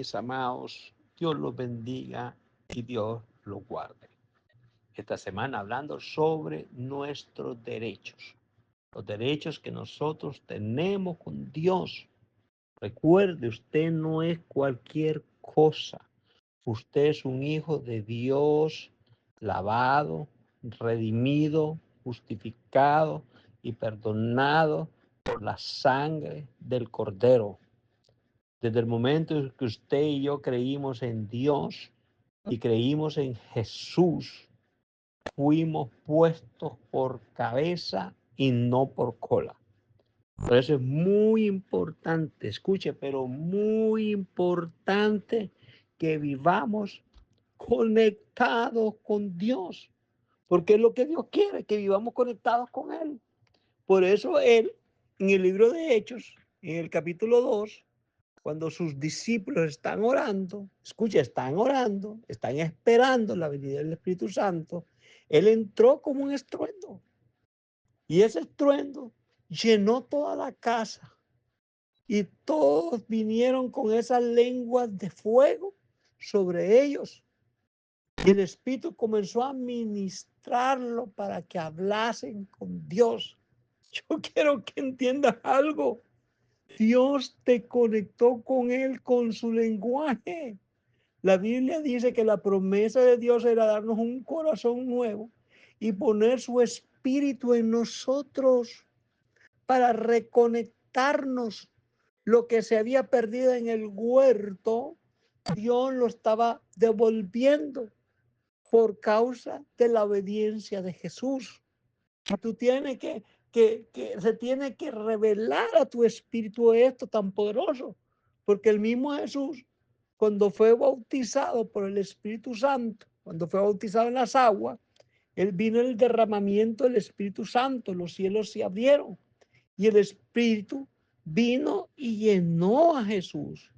mis amados. Dios los bendiga y Dios los guarde. Esta semana hablando sobre nuestros derechos. Los derechos que nosotros tenemos con Dios. Recuerde, usted no es cualquier cosa. Usted es un hijo de Dios, lavado, redimido, justificado y perdonado por la sangre del Cordero. Desde el momento en que usted y yo creímos en Dios y creímos en Jesús, fuimos puestos por cabeza y no por cola. Por eso es muy importante, escuche, pero muy importante que vivamos conectados con Dios, porque es lo que Dios quiere, que vivamos conectados con Él. Por eso Él, en el libro de Hechos, en el capítulo 2, cuando sus discípulos están orando, escucha, están orando, están esperando la venida del Espíritu Santo, Él entró como un estruendo y ese estruendo llenó toda la casa y todos vinieron con esas lenguas de fuego sobre ellos. Y el Espíritu comenzó a ministrarlo para que hablasen con Dios. Yo quiero que entiendas algo. Dios te conectó con Él con su lenguaje. La Biblia dice que la promesa de Dios era darnos un corazón nuevo y poner su espíritu en nosotros para reconectarnos. Lo que se había perdido en el huerto, Dios lo estaba devolviendo por causa de la obediencia de Jesús. Tú tienes que se tiene que revelar a tu espíritu esto tan poderoso, porque el mismo Jesús, cuando fue bautizado por el Espíritu Santo, cuando fue bautizado en las aguas, él vino el derramamiento del Espíritu Santo, los cielos se abrieron y el Espíritu vino y llenó a Jesús.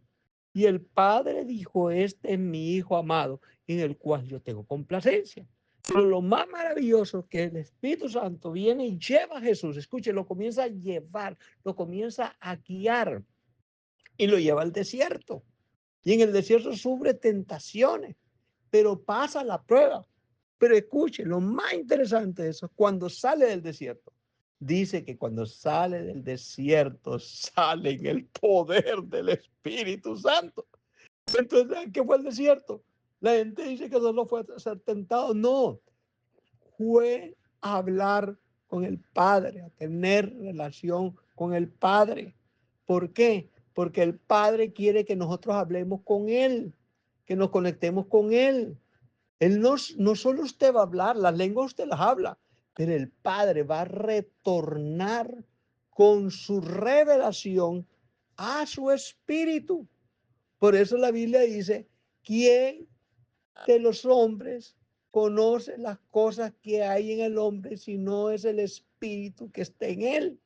Y el Padre dijo, este es mi Hijo amado, en el cual yo tengo complacencia. Pero lo más maravilloso es que el Espíritu Santo viene y lleva a Jesús. Escuche, lo comienza a llevar, lo comienza a guiar y lo lleva al desierto. Y en el desierto sufre tentaciones, pero pasa la prueba. Pero escuche, lo más interesante de eso es cuando sale del desierto. Dice que cuando sale del desierto sale en el poder del Espíritu Santo. Entonces, ¿qué fue el desierto? La gente dice que solo fue a ser tentado. No, fue a hablar con el Padre, a tener relación con el Padre. ¿Por qué? Porque el Padre quiere que nosotros hablemos con Él, que nos conectemos con Él. Él no solo usted va a hablar, las lenguas usted las habla, pero el Padre va a retornar con su revelación a su espíritu. Por eso la Biblia dice, ¿quién de los hombres conoce las cosas que hay en el hombre si no es el espíritu que está en él?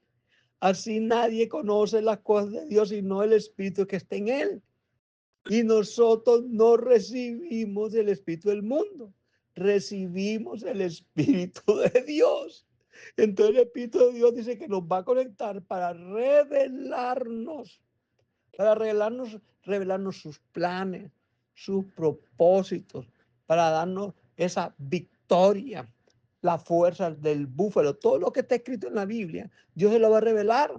Así nadie conoce las cosas de Dios sino el espíritu que está en él. Y nosotros no recibimos el espíritu del mundo, recibimos el espíritu de Dios. Entonces el espíritu de Dios dice que nos va a conectar para revelarnos sus planes, sus propósitos, para darnos esa victoria, la fuerza del búfalo, todo lo que está escrito en la Biblia, Dios se lo va a revelar.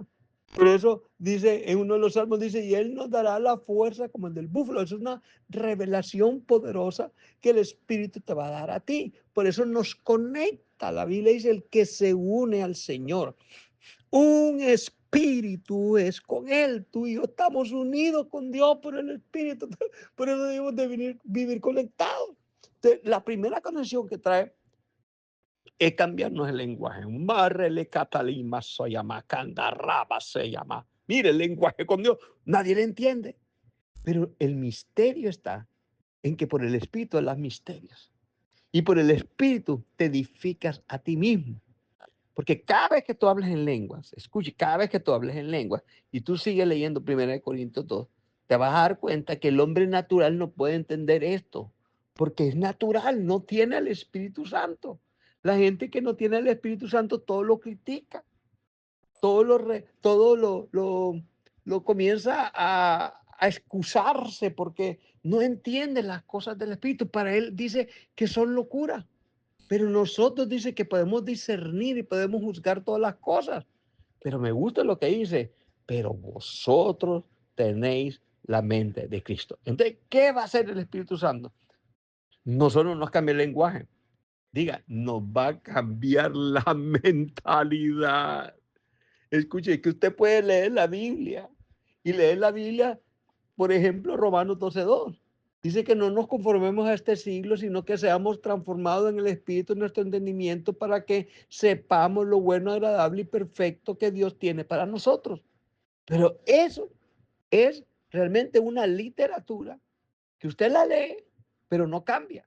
Por eso dice, en uno de los salmos dice, y Él nos dará la fuerza como el del búfalo. Eso es una revelación poderosa que el Espíritu te va a dar a ti. Por eso nos conecta. La Biblia dice, el que se une al Señor. Un espíritu es con Él. Tú y yo estamos unidos con Dios por el Espíritu. Por eso debemos de vivir conectados. Entonces, la primera conexión que trae es cambiarnos el lenguaje. Marrele catalima se llama, candarraba se llama. Mire, el lenguaje con Dios, nadie le entiende. Pero el misterio está en que por el Espíritu hablas misterios. Y por el Espíritu te edificas a ti mismo. Porque cada vez que tú hables en lenguas, escuche, cada vez que tú hables en lenguas y tú sigues leyendo 1 Corintios 2, te vas a dar cuenta que el hombre natural no puede entender esto, porque es natural, no tiene el Espíritu Santo. La gente que no tiene el Espíritu Santo todo lo critica, todo lo comienza a excusarse porque no entiende las cosas del Espíritu. Para él dice que son locura. Pero nosotros dice que podemos discernir y podemos juzgar todas las cosas. Pero me gusta lo que dice, pero vosotros tenéis la mente de Cristo. Entonces, ¿qué va a hacer el Espíritu Santo? No solo nos cambia el lenguaje, diga, nos va a cambiar la mentalidad. Escuche, que usted puede leer la Biblia y leer la Biblia, por ejemplo, Romanos 12:2. Dice que no nos conformemos a este siglo, sino que seamos transformados en el espíritu de nuestro entendimiento para que sepamos lo bueno, agradable y perfecto que Dios tiene para nosotros. Pero eso es realmente una literatura que usted la lee, pero no cambia.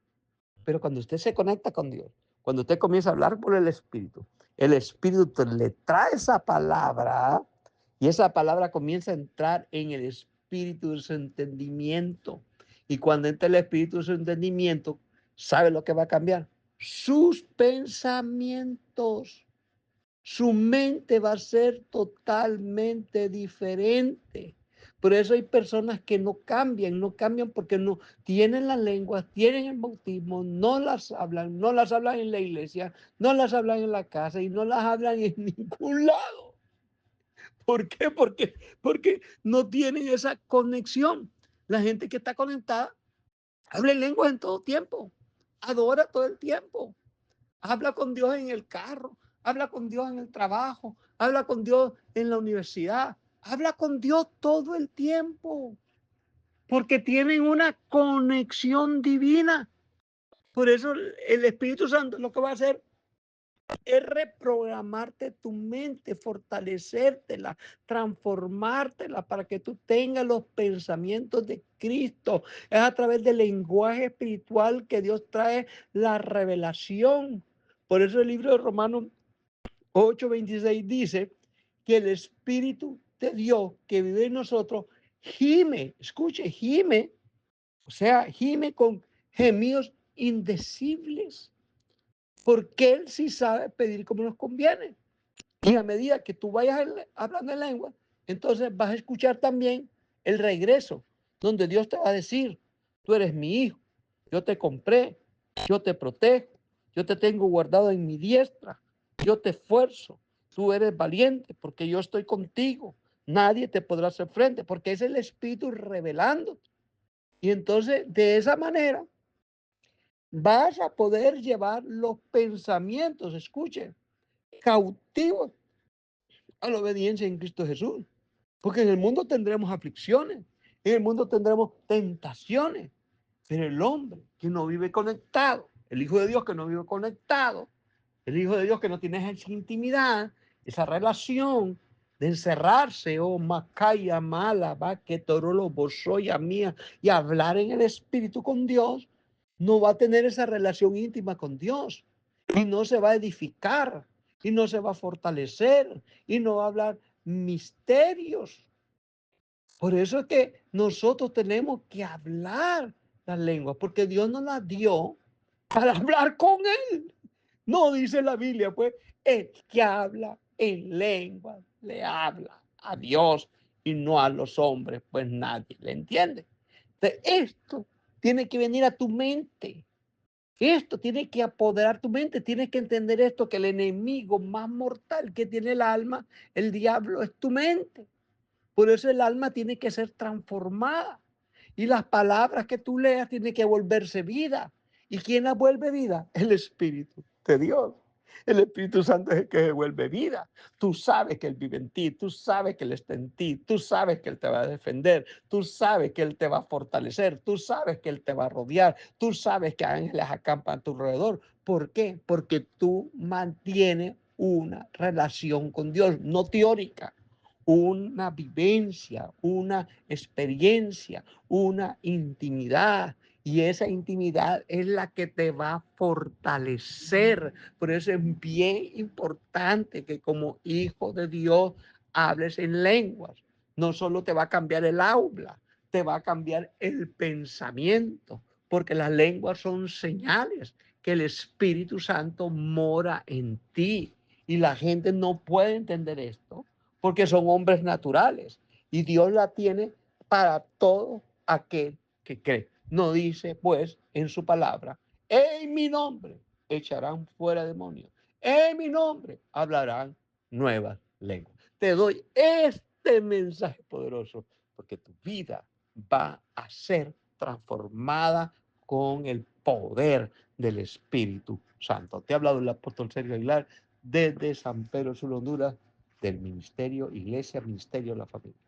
Pero cuando usted se conecta con Dios, cuando usted comienza a hablar por el Espíritu le trae esa palabra y esa palabra comienza a entrar en el espíritu de su entendimiento. Y cuando entra el espíritu de su entendimiento, ¿sabe lo que va a cambiar? Sus pensamientos. Su mente va a ser totalmente diferente. Por eso hay personas que no cambian porque no tienen las lenguas, tienen el bautismo, no las hablan en la iglesia, no las hablan en la casa y no las hablan en ningún lado. ¿Por qué? Porque no tienen esa conexión. La gente que está conectada habla en lenguas en todo tiempo, adora todo el tiempo. Habla con Dios en el carro, habla con Dios en el trabajo, habla con Dios en la universidad, habla con Dios todo el tiempo, porque tienen una conexión divina. Por eso el Espíritu Santo lo que va a hacer es reprogramarte tu mente, fortalecértela, transformártela para que tú tengas los pensamientos de Cristo. Es a través del lenguaje espiritual que Dios trae la revelación. Por eso el libro de Romanos 8:26 dice que el Espíritu de Dios que vive en nosotros gime, escuche, gime, o sea, gime con gemidos indecibles, porque Él sí sabe pedir como nos conviene. Y a medida que tú vayas hablando en lengua, entonces vas a escuchar también el regreso, donde Dios te va a decir, tú eres mi hijo, yo te compré, yo te protejo, yo te tengo guardado en mi diestra, yo te esfuerzo, tú eres valiente porque yo estoy contigo, nadie te podrá hacer frente, porque es el Espíritu revelando. Y entonces, de esa manera, vas a poder llevar los pensamientos, escuchen, cautivos a la obediencia en Cristo Jesús. Porque en el mundo tendremos aflicciones, en el mundo tendremos tentaciones, pero el hombre que no vive conectado, el Hijo de Dios que no vive conectado, el Hijo de Dios que no tiene esa intimidad, esa relación de encerrarse, oh macaya mala, va que torolo bosoya mía, y hablar en el Espíritu con Dios, no va a tener esa relación íntima con Dios y no se va a edificar y no se va a fortalecer y no va a hablar misterios. Por eso es que nosotros tenemos que hablar las lenguas, porque Dios nos las dio para hablar con Él. No dice la Biblia, pues, el que habla en lengua le habla a Dios y no a los hombres, pues nadie le entiende. Entonces, esto tiene que venir a tu mente. Esto tiene que apoderar tu mente. Tienes que entender esto, que el enemigo más mortal que tiene el alma, el diablo, es tu mente. Por eso el alma tiene que ser transformada. Y las palabras que tú leas tienen que volverse vida. ¿Y quién las vuelve vida? El Espíritu de Dios. El Espíritu Santo es el que vuelve vida. Tú sabes que Él vive en ti, tú sabes que Él está en ti, tú sabes que Él te va a defender, tú sabes que Él te va a fortalecer, tú sabes que Él te va a rodear, tú sabes que ángeles acampan a tu alrededor. ¿Por qué? Porque tú mantienes una relación con Dios, no teórica, una vivencia, una experiencia, una intimidad. Y esa intimidad es la que te va a fortalecer. Por eso es bien importante que como hijo de Dios hables en lenguas. No solo te va a cambiar el aula, te va a cambiar el pensamiento, porque las lenguas son señales que el Espíritu Santo mora en ti. Y la gente no puede entender esto porque son hombres naturales y Dios la tiene para todo aquel que cree. No dice, pues, en su palabra, en mi nombre echarán fuera demonios, en mi nombre hablarán nuevas lenguas. Te doy este mensaje poderoso porque tu vida va a ser transformada con el poder del Espíritu Santo. Te ha hablado el apóstol Sergio Aguilar desde San Pedro Sula, Honduras, del Ministerio Iglesia, Ministerio de la Familia.